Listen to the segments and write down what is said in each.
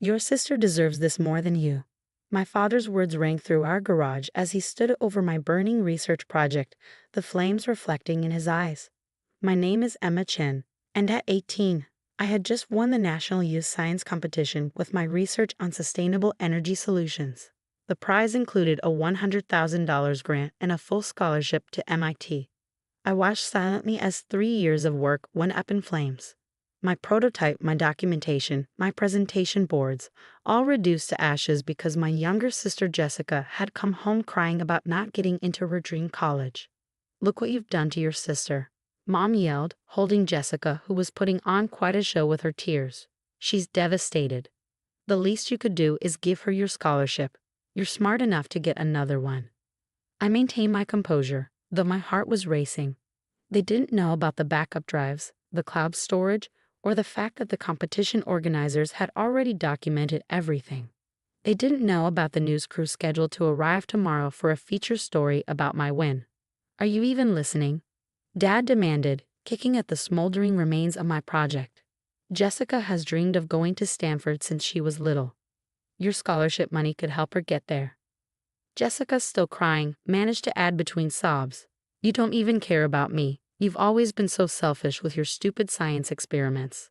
Your sister deserves this more than you. My father's words rang through our garage as he stood over my burning research project, the flames reflecting in his eyes. My name is Emma Chen, and at 18, I had just won the National Youth Science Competition with my research on sustainable energy solutions. The prize included a $100,000 grant and a full scholarship to MIT. I watched silently as 3 years of work went up in flames. My prototype, my documentation, my presentation boards, all reduced to ashes because my younger sister Jessica had come home crying about not getting into her dream college. "Look what you've done to your sister," Mom yelled, holding Jessica, who was putting on quite a show with her tears. "She's devastated. The least you could do is give her your scholarship. You're smart enough to get another one." I maintained my composure, though my heart was racing. They didn't know about the backup drives, the cloud storage, or the fact that the competition organizers had already documented everything. They didn't know about the news crew scheduled to arrive tomorrow for a feature story about my win. "Are you even listening?" Dad demanded, kicking at the smoldering remains of my project. "Jessica has dreamed of going to Stanford since she was little. Your scholarship money could help her get there." Jessica, still crying, managed to add between sobs, "You don't even care about me. You've always been so selfish with your stupid science experiments."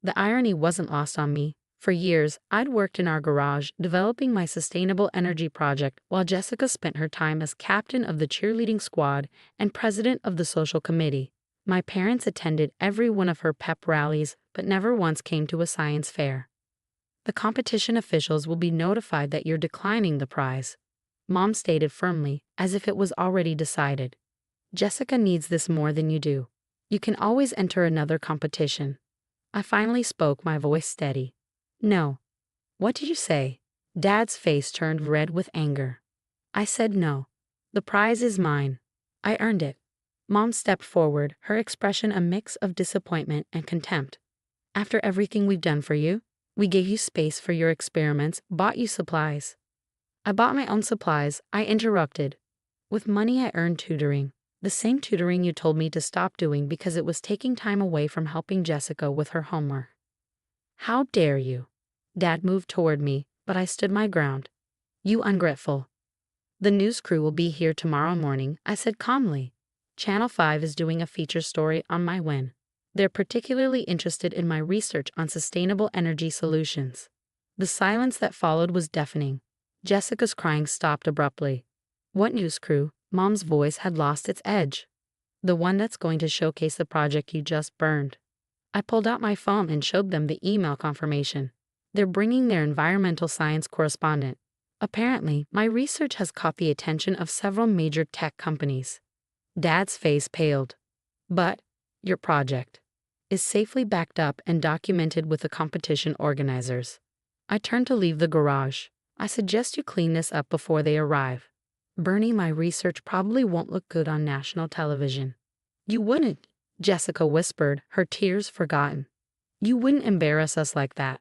The irony wasn't lost on me. For years, I'd worked in our garage developing my sustainable energy project while Jessica spent her time as captain of the cheerleading squad and president of the social committee. My parents attended every one of her pep rallies but never once came to a science fair. "The competition officials will be notified that you're declining the prize," Mom stated firmly, as if it was already decided. "Jessica needs this more than you do. You can always enter another competition." I finally spoke, my voice steady. "No." "What did you say?" Dad's face turned red with anger. I said no. "The prize is mine. I earned it." Mom stepped forward, her expression a mix of disappointment and contempt. "After everything we've done for you? We gave you space for your experiments, bought you supplies." "I bought my own supplies," I interrupted. "With money I earned tutoring. The same tutoring you told me to stop doing because it was taking time away from helping Jessica with her homework." "How dare you?" Dad moved toward me, but I stood my ground. "You ungrateful." "The news crew will be here tomorrow morning," I said calmly. "Channel 5 is doing a feature story on my win. They're particularly interested in my research on sustainable energy solutions." The silence that followed was deafening. Jessica's crying stopped abruptly. "What news crew?" Mom's voice had lost its edge. "The one that's going to showcase the project you just burned." I pulled out my phone and showed them the email confirmation. "They're bringing their environmental science correspondent. Apparently, my research has caught the attention of several major tech companies." Dad's face paled. "But your project is safely backed up and documented with the competition organizers." I turned to leave the garage. "I suggest you clean this up before they arrive. Burning my research probably won't look good on national television." "You wouldn't," Jessica whispered, her tears forgotten. "You wouldn't embarrass us like that."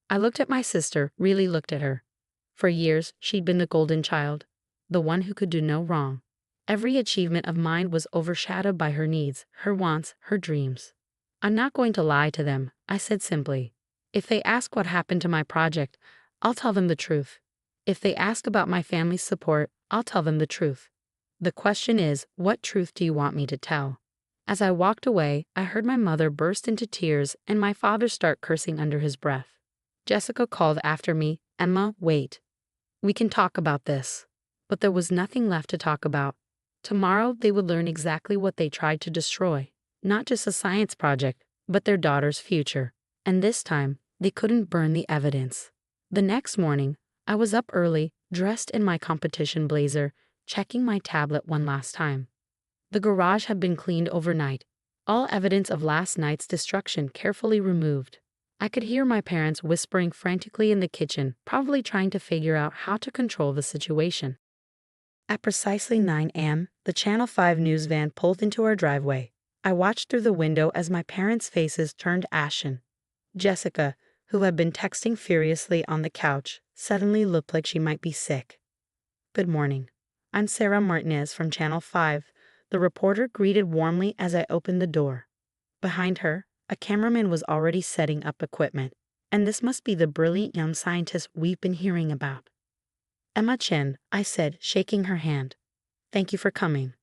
I looked at my sister, really looked at her. For years, she'd been the golden child, the one who could do no wrong. Every achievement of mine was overshadowed by her needs, her wants, her dreams. "I'm not going to lie to them," I said simply. "If they ask what happened to my project, I'll tell them the truth. If they ask about my family's support, I'll tell them the truth. The question is, what truth do you want me to tell?" As I walked away, I heard my mother burst into tears and my father start cursing under his breath. Jessica called after me, "Emma, wait. We can talk about this." But there was nothing left to talk about. Tomorrow they would learn exactly what they tried to destroy. Not just a science project, but their daughter's future. And this time, they couldn't burn the evidence. The next morning, I was up early, dressed in my competition blazer, checking my tablet one last time. The garage had been cleaned overnight, all evidence of last night's destruction carefully removed. I could hear my parents whispering frantically in the kitchen, probably trying to figure out how to control the situation. At precisely 9 a.m., the Channel 5 news van pulled into our driveway. I watched through the window as my parents' faces turned ashen. Jessica, who had been texting furiously on the couch, suddenly looked like she might be sick. "Good morning. I'm Sarah Martinez from Channel 5, the reporter greeted warmly as I opened the door. Behind her, a cameraman was already setting up equipment, And this must be the brilliant young scientist we've been hearing about. Emma Chen, I said, shaking her hand. Thank you for coming.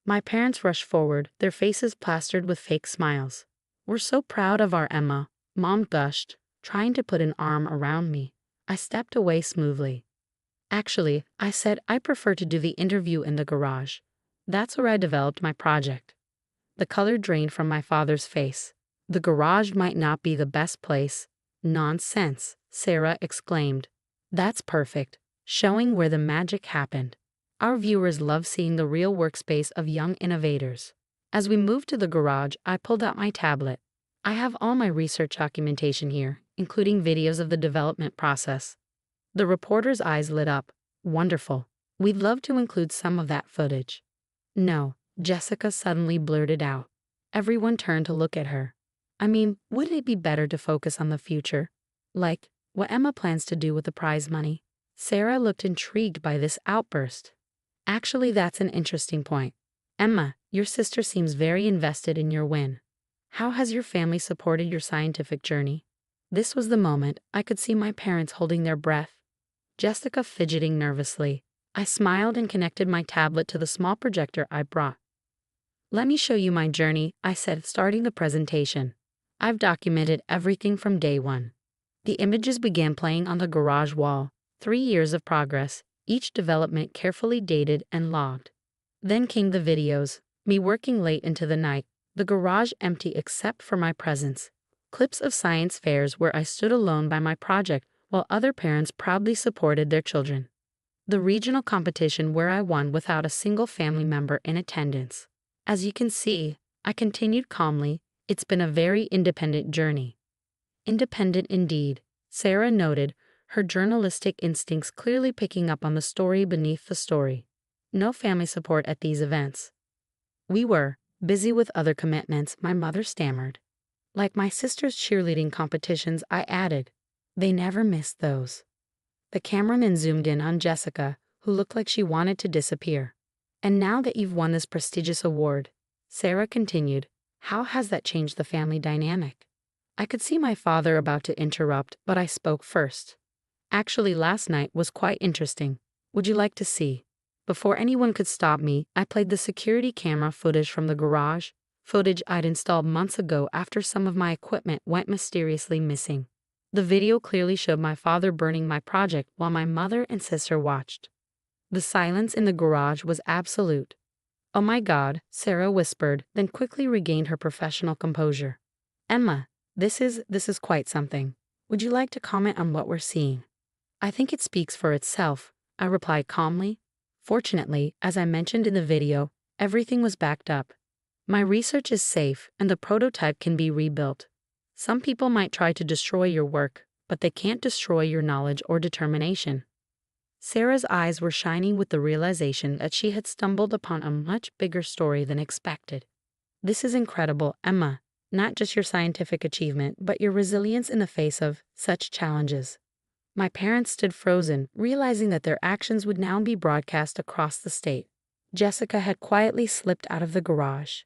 My parents rushed forward, their faces plastered with fake smiles. We're so proud of our Emma, Mom gushed, trying to put an arm around me. I stepped away smoothly. Actually, I said, I prefer to do the interview in the garage. That's where I developed my project. The color drained from my father's face. The garage might not be the best place. Nonsense, Sarah exclaimed. That's perfect, showing where the magic happened. Our viewers love seeing the real workspace of young innovators. As we moved to the garage, I pulled out my tablet. I have all my research documentation here, including videos of the development process. The reporter's eyes lit up. Wonderful. We'd love to include some of that footage. No, Jessica suddenly blurted out. Everyone turned to look at her. I mean, wouldn't it be better to focus on the future? Like, what Emma plans to do with the prize money? Sarah looked intrigued by this outburst. Actually, that's an interesting point. Emma, your sister seems very invested in your win. How has your family supported your scientific journey? This was the moment I could see my parents holding their breath. Jessica fidgeting nervously. I smiled and connected my tablet to the small projector I brought. Let me show you my journey, I said, starting the presentation. I've documented everything from day one. The images began playing on the garage wall. 3 years of progress, each development carefully dated and logged. Then came the videos, me working late into the night, the garage empty except for my presence. Clips of science fairs where I stood alone by my project while other parents proudly supported their children. The regional competition where I won without a single family member in attendance. As you can see, I continued calmly, it's been a very independent journey. Independent indeed, Sarah noted, her journalistic instincts clearly picking up on the story beneath the story. No family support at these events. We were busy with other commitments, my mother stammered. Like my sister's cheerleading competitions, I added. They never missed those. The cameraman zoomed in on Jessica, who looked like she wanted to disappear. And now that you've won this prestigious award, Sarah continued, how has that changed the family dynamic? I could see my father about to interrupt, but I spoke first. Actually, last night was quite interesting. Would you like to see? Before anyone could stop me, I played the security camera footage from the garage, footage I'd installed months ago after some of my equipment went mysteriously missing. The video clearly showed my father burning my project while my mother and sister watched. The silence in the garage was absolute. Oh my God, Sarah whispered, then quickly regained her professional composure. Emma, this is quite something. Would you like to comment on what we're seeing? I think it speaks for itself, I replied calmly. Fortunately, as I mentioned in the video, everything was backed up. My research is safe and the prototype can be rebuilt. Some people might try to destroy your work, but they can't destroy your knowledge or determination. Sarah's eyes were shining with the realization that she had stumbled upon a much bigger story than expected. This is incredible, Emma, not just your scientific achievement, but your resilience in the face of such challenges. My parents stood frozen, realizing that their actions would now be broadcast across the state. Jessica had quietly slipped out of the garage.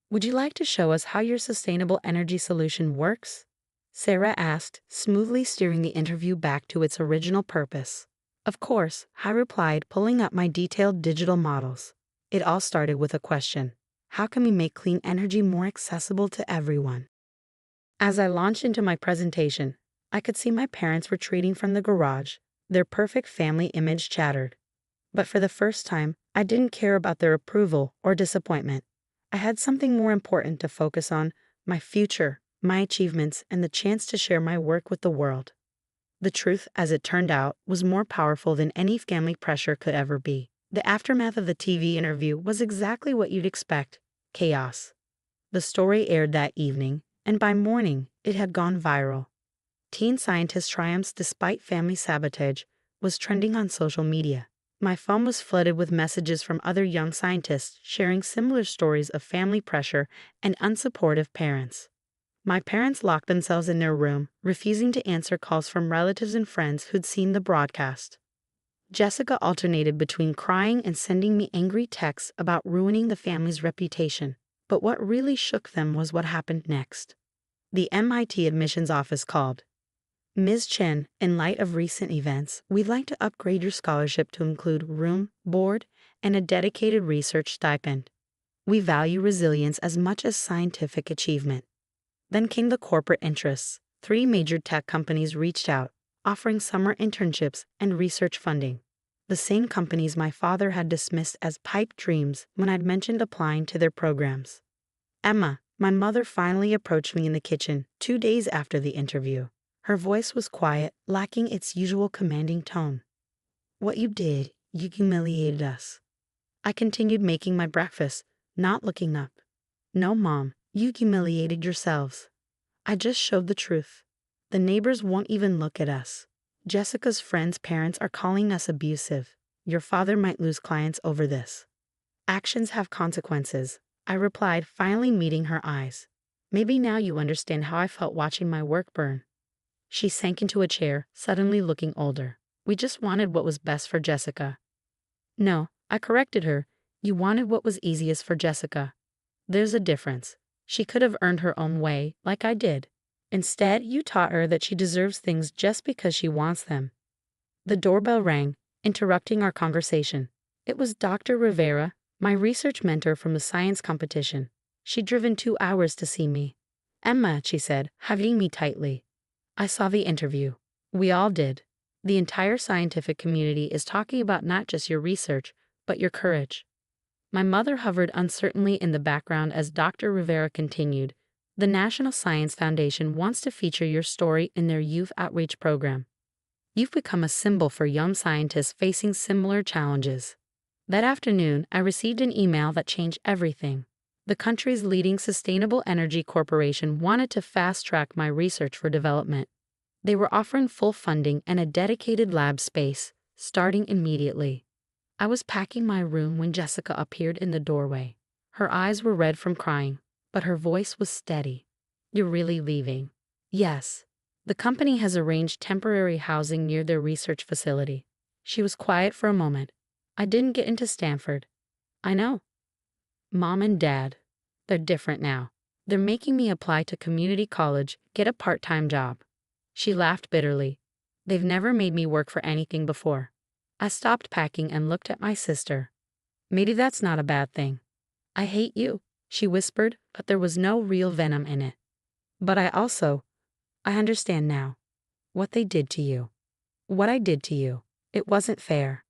Would you like to show us how your sustainable energy solution works? Sarah asked, smoothly steering the interview back to its original purpose. Of course, I replied, pulling up my detailed digital models. It all started with a question. How can we make clean energy more accessible to everyone? As I launched into my presentation, I could see my parents retreating from the garage. Their perfect family image shattered. But for the first time, I didn't care about their approval or disappointment. I had something more important to focus on, my future, my achievements, and the chance to share my work with the world. The truth, as it turned out, was more powerful than any family pressure could ever be. The aftermath of the TV interview was exactly what you'd expect: chaos. The story aired that evening, and by morning, it had gone viral. Teen scientist triumphs despite family sabotage was trending on social media. My phone was flooded with messages from other young scientists sharing similar stories of family pressure and unsupportive parents. My parents locked themselves in their room, refusing to answer calls from relatives and friends who'd seen the broadcast. Jessica alternated between crying and sending me angry texts about ruining the family's reputation. But what really shook them was what happened next. The MIT admissions office called. Ms. Chen, in light of recent events, we'd like to upgrade your scholarship to include room, board, and a dedicated research stipend. We value resilience as much as scientific achievement. Then came the corporate interests. 3 major tech companies reached out, offering summer internships and research funding. The same companies my father had dismissed as pipe dreams when I'd mentioned applying to their programs. Emma, my mother finally approached me in the kitchen 2 days after the interview. Her voice was quiet, lacking its usual commanding tone. What you did, you humiliated us. I continued making my breakfast, not looking up. No, Mom, you humiliated yourselves. I just showed the truth. The neighbors won't even look at us. Jessica's friends' parents are calling us abusive. Your father might lose clients over this. Actions have consequences, I replied, finally meeting her eyes. Maybe now you understand how I felt watching my work burn. She sank into a chair, suddenly looking older. We just wanted what was best for Jessica. No, I corrected her. You wanted what was easiest for Jessica. There's a difference. She could have earned her own way, like I did. Instead, you taught her that she deserves things just because she wants them. The doorbell rang, interrupting our conversation. It was Dr. Rivera, my research mentor from the science competition. She'd driven 2 hours to see me. Emma, she said, hugging me tightly. I saw the interview. We all did. The entire scientific community is talking about not just your research, but your courage. My mother hovered uncertainly in the background as Dr. Rivera continued. The National Science Foundation wants to feature your story in their youth outreach program. You've become a symbol for young scientists facing similar challenges. That afternoon, I received an email that changed everything. The country's leading sustainable energy corporation wanted to fast-track my research for development. They were offering full funding and a dedicated lab space, starting immediately. I was packing my room when Jessica appeared in the doorway. Her eyes were red from crying, but her voice was steady. You're really leaving? Yes. The company has arranged temporary housing near their research facility. She was quiet for a moment. I didn't get into Stanford. I know. Mom and Dad. They're different now. They're making me apply to community college, get a part-time job. She laughed bitterly. They've never made me work for anything before. I stopped packing and looked at my sister. Maybe that's not a bad thing. I hate you, she whispered, but there was no real venom in it. But I understand now. What they did to you. What I did to you. It wasn't fair.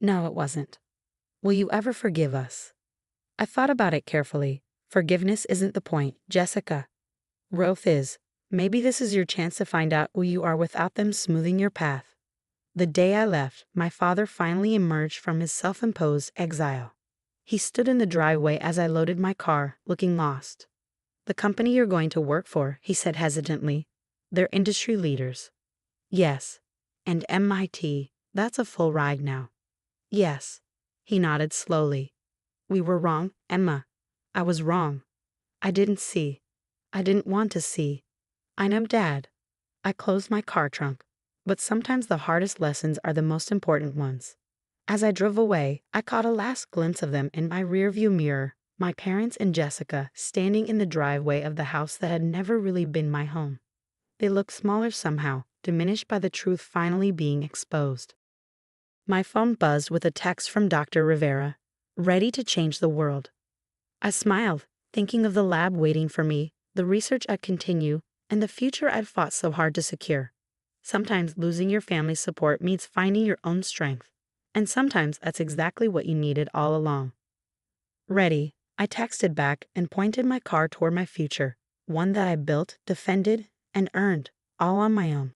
No, it wasn't. Will you ever forgive us? I thought about it carefully. Forgiveness isn't the point, Jessica. Growth is. Maybe this is your chance to find out who you are without them smoothing your path. The day I left, my father finally emerged from his self-imposed exile. He stood in the driveway as I loaded my car, looking lost. The company you're going to work for, he said hesitantly. They're industry leaders. Yes. And MIT, that's a full ride now. Yes. He nodded slowly. We were wrong, Emma. I was wrong. I didn't see. I didn't want to see. I know, Dad. I closed my car trunk. But sometimes the hardest lessons are the most important ones. As I drove away, I caught a last glimpse of them in my rearview mirror, my parents and Jessica standing in the driveway of the house that had never really been my home. They looked smaller somehow, diminished by the truth finally being exposed. My phone buzzed with a text from Dr. Rivera, ready to change the world. I smiled, thinking of the lab waiting for me, the research I'd continue, and the future I'd fought so hard to secure. Sometimes losing your family's support means finding your own strength, and sometimes that's exactly what you needed all along. Ready, I texted back and pointed my car toward my future, one that I built, defended, and earned, all on my own.